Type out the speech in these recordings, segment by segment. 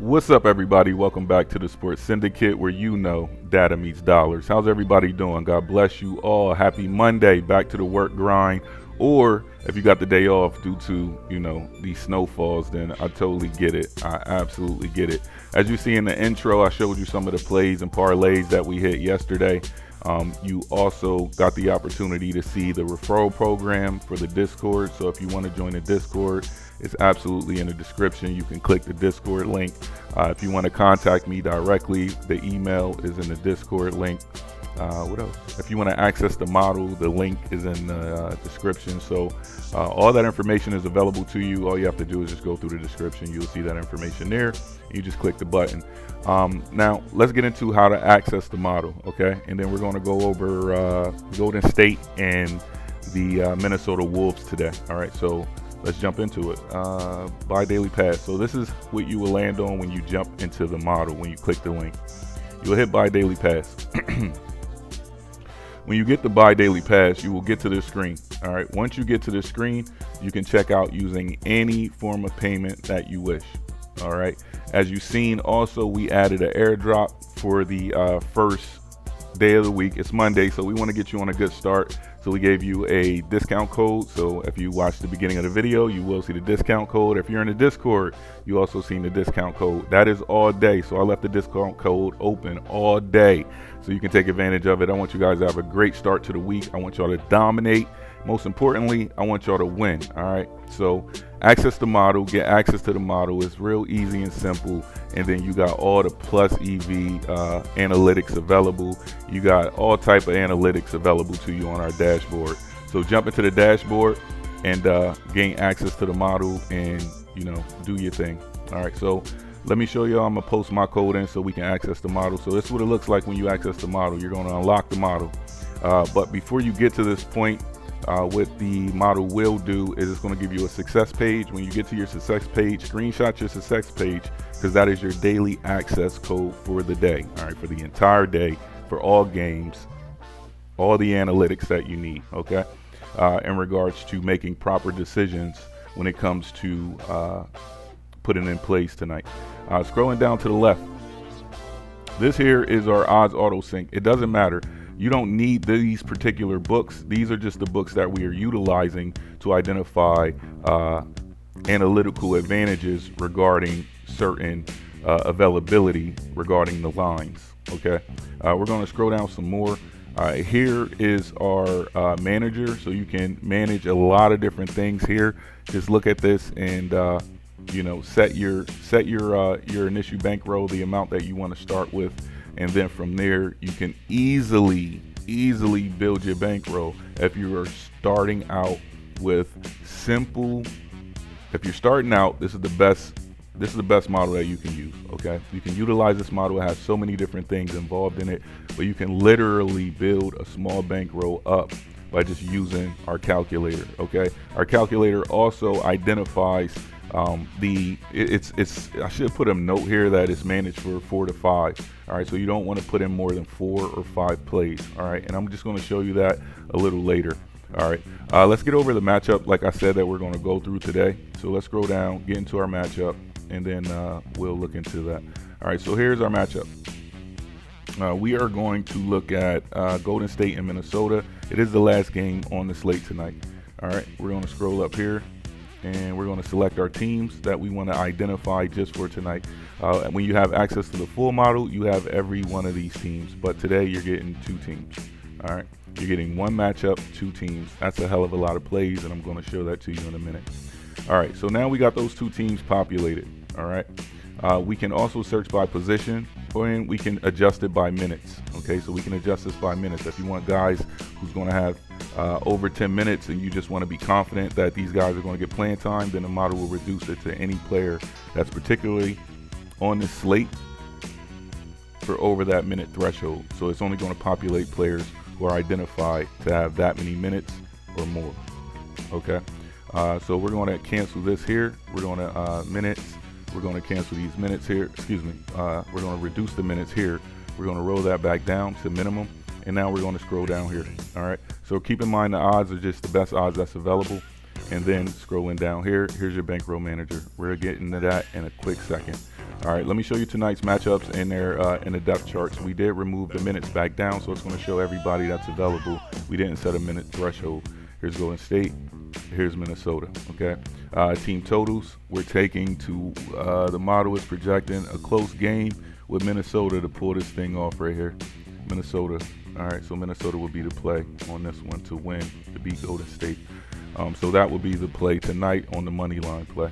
What's up, everybody? Welcome back to the Sports Syndicate, where you know data meets dollars. How's everybody doing? God bless you all. Happy Monday. Back to the work grind. Or if you got the day off due to, these snowfalls, then I totally get it. I absolutely get it. As you see in the intro, I showed you some of the plays and parlays that we hit yesterday. You also got the opportunity to see the referral program for the Discord. So if you want to join the Discord, it's absolutely in the description. You can click the Discord link. If you want to contact me directly, the email is in the Discord link. What else? If you want to access the model, the link is in the description. So all that information is available to you. All you have to do is just go through the description. You'll see that information there. You just click the button. Now, let's get into how to access the model, okay? And then we're going to go over Golden State and the Minnesota Wolves today. All right, so let's jump into it. Buy daily pass. So this is what you will land on when you jump into the model, when you click the link. You'll hit buy daily pass. When you get the buy daily pass, you will get to this screen. All right. Once you get to this screen, you can check out using any form of payment that you wish. All right. As you've seen, also, we added an airdrop for the first day of the week. It's Monday, so we want to get you on a good start. So we gave you a discount code. So if you watch the beginning of the video, you will see the discount code. If you're in the Discord, you also seen the discount code. That is all day. So I left the discount code open all day so you can take advantage of it. I want you guys to have a great start to the week. I want y'all to dominate. Most importantly, I want y'all to win. All right. So access the model, get access to the model. It's real easy and simple. And then you got all the plus EV analytics available. You got all type of analytics available to you on our dashboard. So jump into the dashboard and gain access to the model and, do your thing. All right. So let me show you. I'm going to post my code in so we can access the model. So this is what it looks like when you access the model. You're going to unlock the model. But before you get to this point, what the model will do is it's going to give you a success page. When you get to your success page, screenshot your success page, because that is your daily access code for the day. All right, for the entire day, for all games, all the analytics that you need. Okay, in regards to making proper decisions when it comes to putting in place tonight. Scrolling down to the left, this here is our odds auto sync. It doesn't matter. You don't need these particular books. These are just the books that we are utilizing to identify analytical advantages regarding certain availability regarding the lines. Okay, we're going to scroll down some more. Here is our manager, so you can manage a lot of different things here. Just look at this and set your initial bankroll, the amount that you want to start with. And then from there, you can easily build your bankroll. If you are starting out with simple, if you're starting out, this is the best model that you can use. Okay, you can utilize this model. It has so many different things involved in it, but you can literally build a small bankroll up by just using our calculator. Okay, our calculator also identifies I should put a note here that it's managed for 4 to 5. All right, so you don't want to put in more than 4 or 5 plays. All right, and I'm just going to show you that a little later. All right, let's get over the matchup, like I said, that we're going to go through today. So let's scroll down, get into our matchup, and then we'll look into that. All right, so here's our matchup. We are going to look at Golden State and Minnesota. It is the last game on the slate tonight. All right, we're going to scroll up here, and we're going to select our teams that we want to identify just for tonight. When you have access to the full model, you have every one of these teams. But today, you're getting 2 teams. All right, you're getting 1 matchup, 2 teams. That's a hell of a lot of plays, and I'm going to show that to you in a minute. All right, so now we got those 2 teams populated. All right, we can also search by position, and we can adjust it by minutes. Okay, so we can adjust this by minutes. If you want guys who's going to have over 10 minutes and you just want to be confident that these guys are going to get playing time, then the model will reduce it to any player that's particularly on the slate for over that minute threshold. So it's only going to populate players who are identified to have that many minutes or more. Okay, so we're going to cancel this here. We're going to minutes. We're going to cancel these minutes here. Excuse me. We're going to reduce the minutes here. We're going to roll that back down to minimum. And now we're going to scroll down here. All right. So keep in mind the odds are just the best odds that's available. And then scrolling down here, here's your bankroll manager. We're getting to that in a quick second. All right, let me show you tonight's matchups in their in the depth charts. We did remove the minutes back down, so it's going to show everybody that's available. We didn't set a minute threshold. Here's Golden State. Here's Minnesota. Okay. Team totals. We're taking to the model is projecting a close game with Minnesota to pull this thing off right here. Minnesota. All right, so Minnesota will be the play on this one to win, to beat Golden State. So that will be the play tonight on the money line play.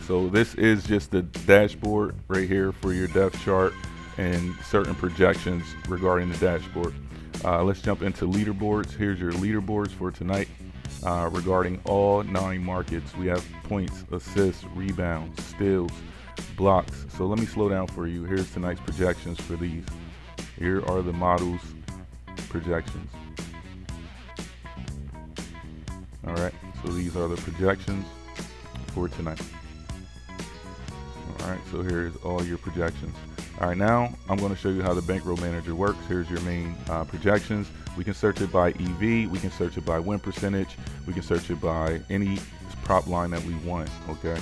So this is just the dashboard right here for your depth chart and certain projections regarding the dashboard. Let's jump into leaderboards. Here's your leaderboards for tonight regarding all 9 markets. We have points, assists, rebounds, steals, blocks. So let me slow down for you. Here's tonight's projections for these. Here are the models' projections. All right, so these are the projections for tonight. All right, so here's all your projections. All right, now I'm going to show you how the bankroll manager works. Here's your main projections. We can search it by EV, we can search it by win percentage, we can search it by any prop line that we want, okay?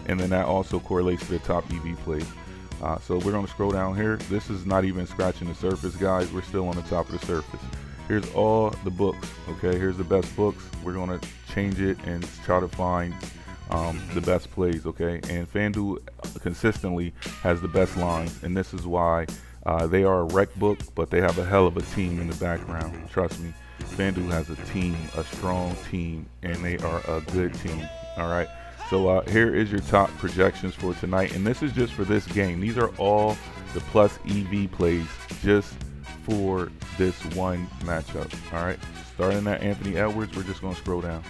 And then that also correlates to the top EV plays. So we're going to scroll down here. This is not even scratching the surface, guys. We're still on the top of the surface. Here's all the books, okay? Here's the best books. We're going to change it and try to find the best plays, okay? And FanDuel consistently has the best lines, and this is why they are a rec book, but they have a hell of a team in the background. Trust me, FanDuel has a team, a strong team, and they are a good team, all right? So here is your top projections for tonight, and this is just for this game. These are all the plus EV plays just for this one matchup, all right? Starting at Anthony Edwards, we're just gonna scroll down.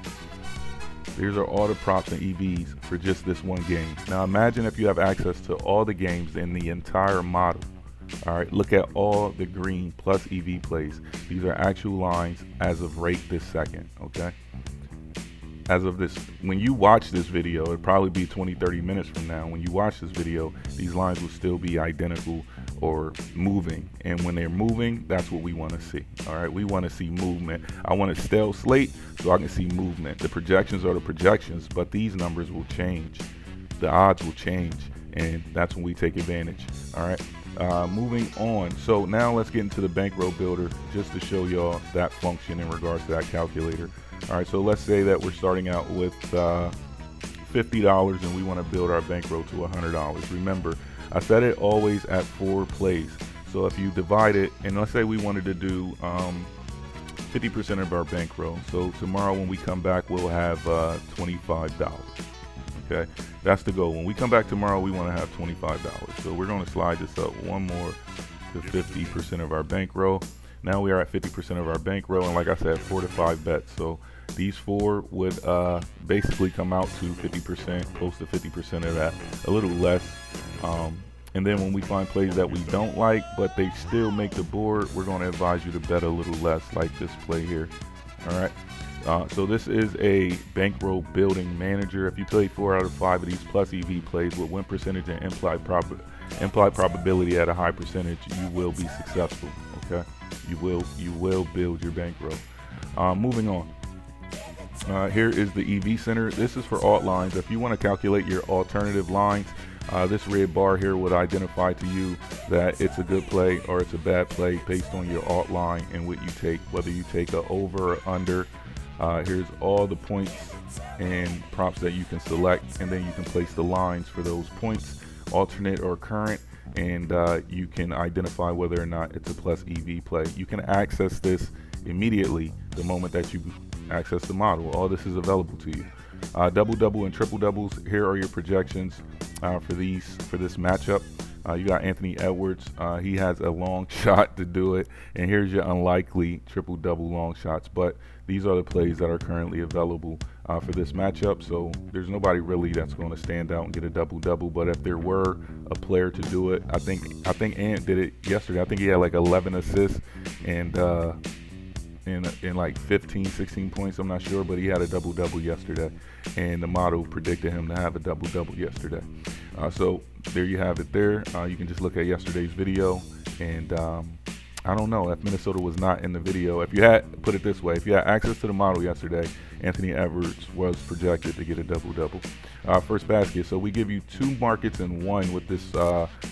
These are all the props and EVs for just this one game. Now imagine if you have access to all the games in the entire model. All right, look at all the green plus EV plays. These are actual lines as of right this second, okay? As of this, when you watch this video, it'll probably be 20-30 minutes from now. When you watch this video, these lines will still be identical or moving. And when they're moving, that's what we want to see. All right, we want to see movement. I want a stale slate so I can see movement. The projections are the projections, but these numbers will change. The odds will change, and that's when we take advantage. All right, moving on. So now let's get into the bankroll builder just to show y'all that function in regards to that calculator. All right, so let's say that we're starting out with $50 and we want to build our bankroll to $100. Remember, I set it always at 4 plays. So if you divide it, and let's say we wanted to do 50% of our bankroll. So tomorrow when we come back, we'll have $25. Okay, that's the goal. When we come back tomorrow, we want to have $25. So we're going to slide this up one more to 50% of our bankroll. Now we are at 50% of our bankroll, and like I said, 4 to 5 bets. So these 4 would basically come out to 50%, close to 50% of that, a little less. And then when we find plays that we don't like, but they still make the board, we're going to advise you to bet a little less, like this play here. All right. So this is a bankroll building manager. If you play 4 out of 5 of these plus EV plays with win percentage and implied probability at a high percentage, you will be successful. Okay. You will build your bankroll. Moving on. Here is the EV center. This is for alt lines. If you want to calculate your alternative lines, this red bar here would identify to you that it's a good play or it's a bad play based on your alt line and what you take, whether you take a over or under. Here's all the points and props that you can select, and then you can place the lines for those points, alternate or current, and you can identify whether or not it's a plus EV play. You can access this immediately the moment that you access the model. All this is available to you. Double and triple doubles. Here are your projections for this matchup. You got Anthony Edwards. He has a long shot to do it, and here's your unlikely triple double long shots. But these are the plays that are currently available for this matchup. So there's nobody really that's going to stand out and get a double double. But if there were a player to do it, I think Ant did it yesterday. I think he had like 11 assists and in like 15-16 points, I'm not sure, but he had a double-double yesterday, and the model predicted him to have a double-double yesterday. So there you have it there. You can just look at yesterday's video and I don't know if Minnesota was not in the video. If you had, put it this way, if you had access to the model yesterday, Anthony Edwards was projected to get a double-double. First basket. So we give you 2 markets in one with this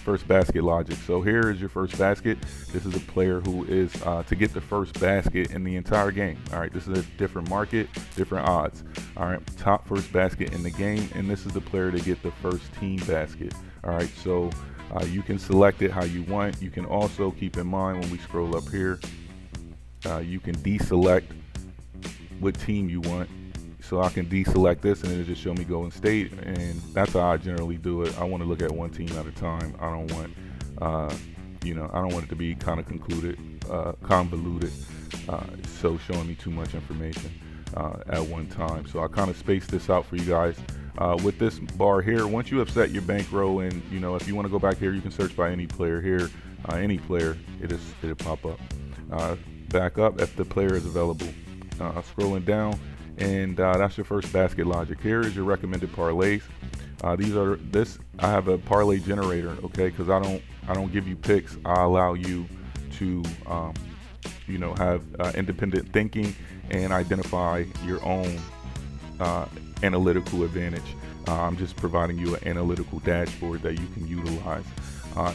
first basket logic. So here is your first basket. This is a player who is to get the first basket in the entire game. All right, this is a different market, different odds. All right, top first basket in the game, and this is the player to get the first team basket. All right, so you can select it how you want. You can also keep in mind when we scroll up here, you can deselect what team you want. So I can deselect this and it'll just show me Golden State, and that's how I generally do it. I want to look at one team at a time. I don't want, I don't want it to be kind of convoluted, so showing me too much information at one time. So I kind of spaced this out for you guys. With this bar here, once you have set your bankroll, and if you want to go back here, you can search by any player here, any player, it'll pop up. Back up if the player is available. Scrolling down, and that's your first basket logic. Here is your recommended parlays. I have a parlay generator, okay, because I don't give you picks. I allow you to have independent thinking and identify your own analytical advantage. I'm just providing you an analytical dashboard that you can utilize.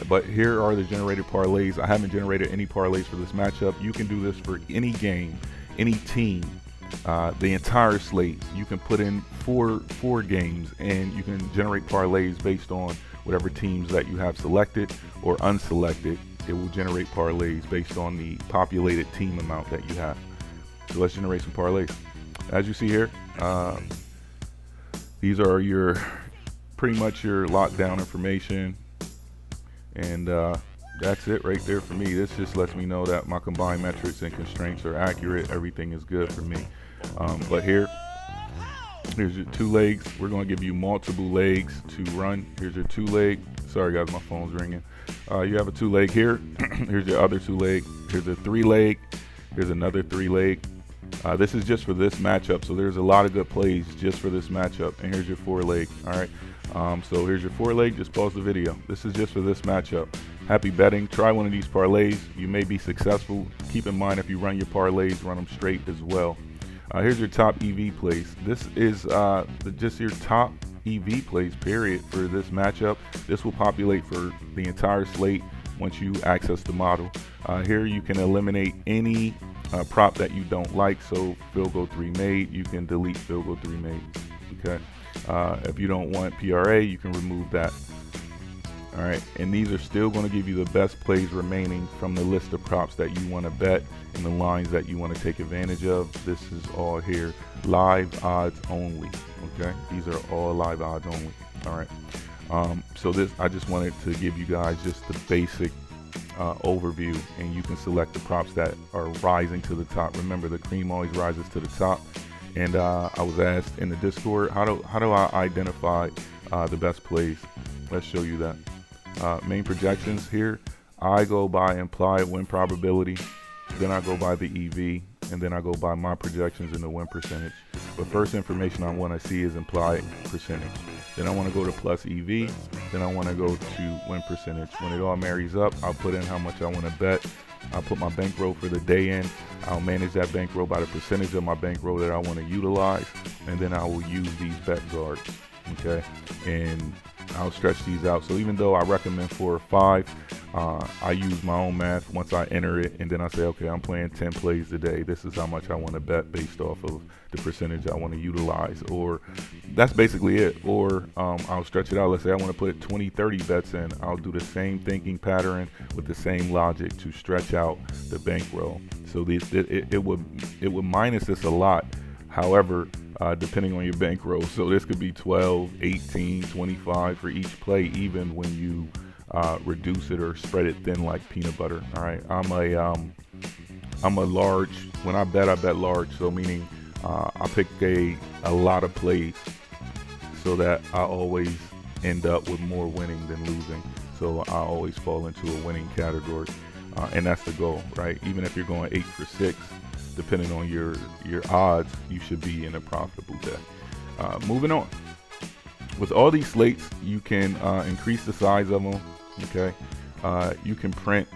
But here are the generated parlays. I haven't generated any parlays for this matchup. You can do this for any game, any team, the entire slate. You can put in four games, and you can generate parlays based on whatever teams that you have selected or unselected. It will generate parlays based on the populated team amount that you have. So let's generate some parlays. As you see here, these are pretty much your lockdown information, and that's it right there for me. This just lets me know that my combined metrics and constraints are accurate. Everything is good for me. But here's your 2 legs. We're going to give you multiple legs to run. Here's your 2 leg. Sorry guys, my phone's ringing. You have a 2 leg here. Here's your other 2 leg. Here's a 3 leg. Here's another 3 leg. This is just for this matchup, so there's a lot of good plays just for this matchup. And here's your 4 leg. All right. So here's your 4 leg. Just pause the video. This is just for this matchup. Happy betting. Try one of these parlays. You may be successful. Keep in mind, if you run your parlays, run them straight as well. Here's your top EV plays. This is just your top EV plays, period, for this matchup. This will populate for the entire slate once you access the model. Here you can eliminate any prop that you don't like. So field goal 3 made, you can delete field goal 3 made. Okay. If you don't want PRA, you can remove that. All right, and these are still going to give you the best plays remaining from the list of props that you want to bet and the lines that you want to take advantage of. This is all here, live odds only. Okay, these are all live odds only. All right, so I just wanted to give you guys just the basic overview, and you can select the props that are rising to the top. Remember, the cream always rises to the top. And I was asked in the Discord, how do I identify the best plays? Let's show you that. Main projections here, I go by implied win probability, then I go by the EV, and then I go by my projections and the win percentage. But first information I want to see is implied percentage. Then I want to go to plus EV, then I want to go to win percentage. When it all marries up, I'll put in how much I want to bet. I'll put my bankroll for the day in. I'll manage that bankroll by the percentage of my bankroll that I want to utilize, and then I will use these bet guards. Okay, and I'll stretch these out. So even though I recommend 4 or 5, I use my own math once I enter it, and then I say, okay, I'm playing 10 plays today. This is how much I want to bet based off of the percentage I want to utilize, or that's basically it. Or I'll stretch it out. Let's say I want to put 20, 30 bets in. I'll do the same thinking pattern with the same logic to stretch out the bankroll. So it would minus this a lot. However, depending on your bankroll. So this could be 12, 18, 25 for each play, even when you reduce it or spread it thin like peanut butter. All right, I'm a large. When I bet large. So meaning I pick a lot of plays so that I always end up with more winning than losing. So I always fall into a winning category, and that's the goal, right? Even if you're going 8 for 6. Depending on your odds, you should be in a profitable day. Moving on. With all these slates, you can increase the size of them. Okay, you can print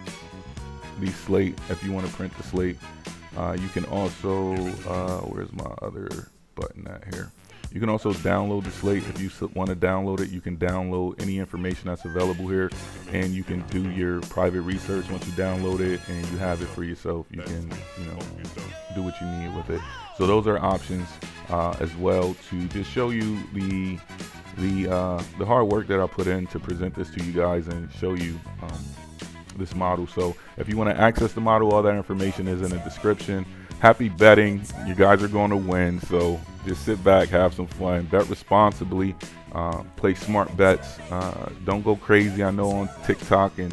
the slate if you want to print the slate. You can also, where's my other button at here? You can also download the slate. If you want to download it, you can download any information that's available here, and you can do your private research once you download it and you have it for yourself. You can, do what you need with it. So those are options as well to just show you the hard work that I put in to present this to you guys and show you this model. So if you want to access the model, all that information is in the description. Happy betting. You guys are going to win, so just sit back, have some fun, bet responsibly, play smart bets. Don't go crazy. I know on TikTok and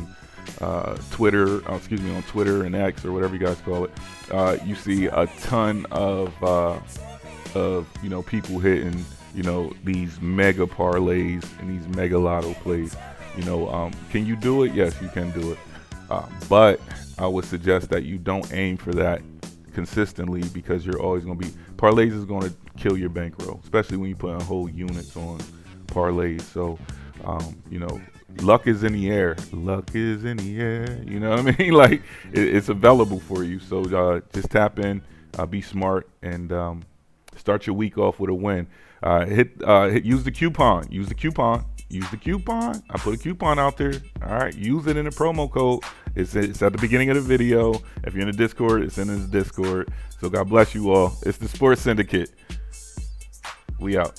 Twitter, on Twitter and X or whatever you guys call it, you see a ton of people hitting these mega parlays and these mega lotto plays. Can you do it? Yes, you can do it, but I would suggest that you don't aim for that consistently, because you're always going to be, parlays is going to kill your bankroll, especially when you put in whole units on parlays. So luck is in the air. Luck is in the air. You know what I mean? Like, it's available for you. So just tap in, be smart, and start your week off with a win. Use the coupon. Use the coupon. I put a coupon out there. All right, use it in the promo code. It's at the beginning of the video. If you're in the Discord, it's in the Discord. So God bless you all. It's the Sports Syndicate. We out.